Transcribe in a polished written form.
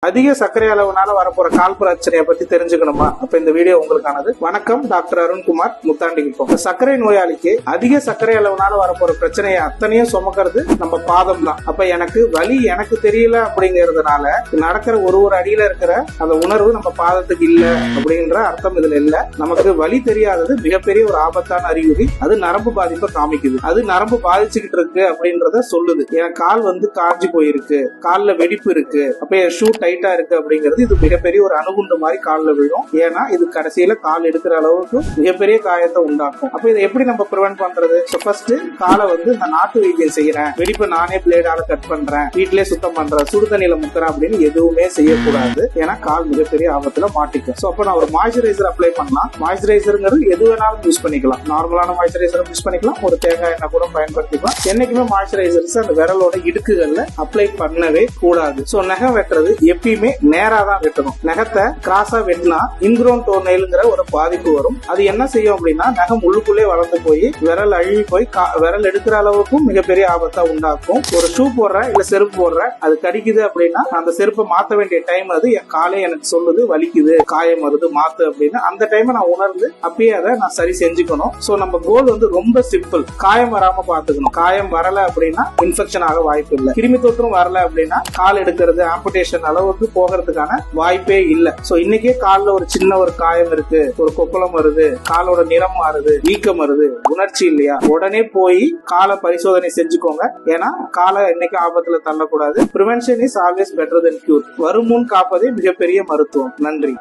அதிக சர்க்கரை அளவுனால வரப்போற கால் பிரச்சனையை பத்தி தெரிஞ்சுக்கணுமா? அப்ப இந்த வீடியோ உங்களுக்கானது. வணக்கம், டாக்டர் அருண்குமார், முத்தாண்டிக்குப்பம். சர்க்கரை நோயாளிக்கு அதிக சர்க்கரை அளவுனால வரப்போற பிரச்சனையை அத்தனையும் சுமக்கிறது நம்ம பாதம் தான். அப்ப எனக்கு வலி எனக்கு தெரியல அப்படிங்கறதுனால நடக்கிற ஒரு அடியில இருக்கிற அந்த உணர்வு நம்ம பாதத்துக்கு இல்ல அப்படின்ற அர்த்தம் இதுல இல்ல. நமக்கு வலி தெரியாதது மிகப்பெரிய ஒரு ஆபத்தான அறிகுறி. அது நரம்பு பாதிப்பை காமிக்குது. அது நரம்பு பாதிச்சுக்கிட்டு இருக்கு அப்படின்றத சொல்லுது. என் கால் காஞ்சி போயிருக்கு, கால்ல வெடிப்பு இருக்கு, அப்ப என் ஷூ டைட்டா இருக்கு அப்படிங்கிறது இது மிகப்பெரிய ஒரு அணுகுண்டு மாதிரி காலில் விழும். ஏன்னா இது கடைசியில கால் எடுக்கிற அளவுக்கு மிகப்பெரிய காயத்தை உண்டாக்கும். அப்ப இதை எப்படி நம்ம ப்ரிவென்ட் பண்றது? ஃபர்ஸ்ட் காலை இந்த நாட்டு வைத்தியம் செய்யறேன், வெடிப்பை நானே பிளேடால கட் பண்றேன், வீட்டிலே சுத்தம் பண்றேன், சுடுதண்ணில முக்கிறேன் அப்படின்னு எதுவுமே செய்யக்கூடாது. ஏன்னா கால் மிகப்பெரிய ஆபத்துல மாட்டிக்கும். சோ அப்ப நான் ஒரு மாய்ஸ்சரைசர் அப்ளை பண்ணலாம். மாய்ஸ்சரைசருங்கிறது எது வேணாலும் யூஸ் பண்ணிக்கலாம். நார்மலான மாய்ஸ்சரைசர் யூஸ் பண்ணிக்கலாம், ஒரு தேங்காய் எண்ணெய் கூட பயன்படுத்திக்கலாம். என்னைக்குமே மாய்ஸ்சரைசர்ஸ் அந்த விரலோட இடுக்குகள்ல அப்ளை பண்ணவே கூடாது. சோ நகம் வெட்டுறது எப்பயுமே நேரா தான் வெட்டணும். நகத்தை கிராஸா வெட்டினா இன்க்ரோன் டோர்நெயில்ங்கிற ஒரு பாதிப்பு வரும். அது என்ன செய்யும் அப்படின்னா நகம் உள்ளுக்குள்ளே வளர்ந்து போய் விரல் அழுவி போய் விரல் எடுக்கிற அளவுக்கும் மிகப்பெரிய ஆபத்தா உண்டாக்கும். ஒரு ஷூ போடுற இல்ல செருப்பு போடுற, அது கடிக்குது அப்படின்னா அந்த செருப்பை மாத்த வேண்டிய டைம் அது என் காலே எனக்கு சொல்லுது வலிக்குது, காயம் வருது, மாத்து அப்படின்னு. அந்த டைம் நான் உணர்ந்து அப்பயே அதை நான் சரி செஞ்சுக்கணும். சோ நம்ம கோல் ரொம்ப சிம்பிள். காயம் வராம பாத்துக்கணும். காயம் வரல அப்படின்னா இன்ஃபெக்ஷன் ஆக வாய்ப்பு இல்லை. கிருமி தொற்றும் வரல அப்படின்னா கால் எடுக்கிறது ஆம்புடேஷன் அளவுக்கு போகிறதுக்கான வாய்ப்பே இல்லை. சோ இன்னைக்கே கால்ல ஒரு சின்ன ஒரு காயம் இருக்கு, ஒரு கொப்பளம் வருது, காலோட நிறம் மாறுது, வீக்கம் வருது, உணர்ச்சி இல்லையா, உடனே போய் காலை பரிசோதனை செஞ்சுக்கோங்க. ஏன்னா காலை என்னைக்கு ஆபத்துல தள்ளக்கூடாது. Prevention is always better than cure. வருமுன் காப்பதே மிகப்பெரிய மருத்துவம். நன்றி.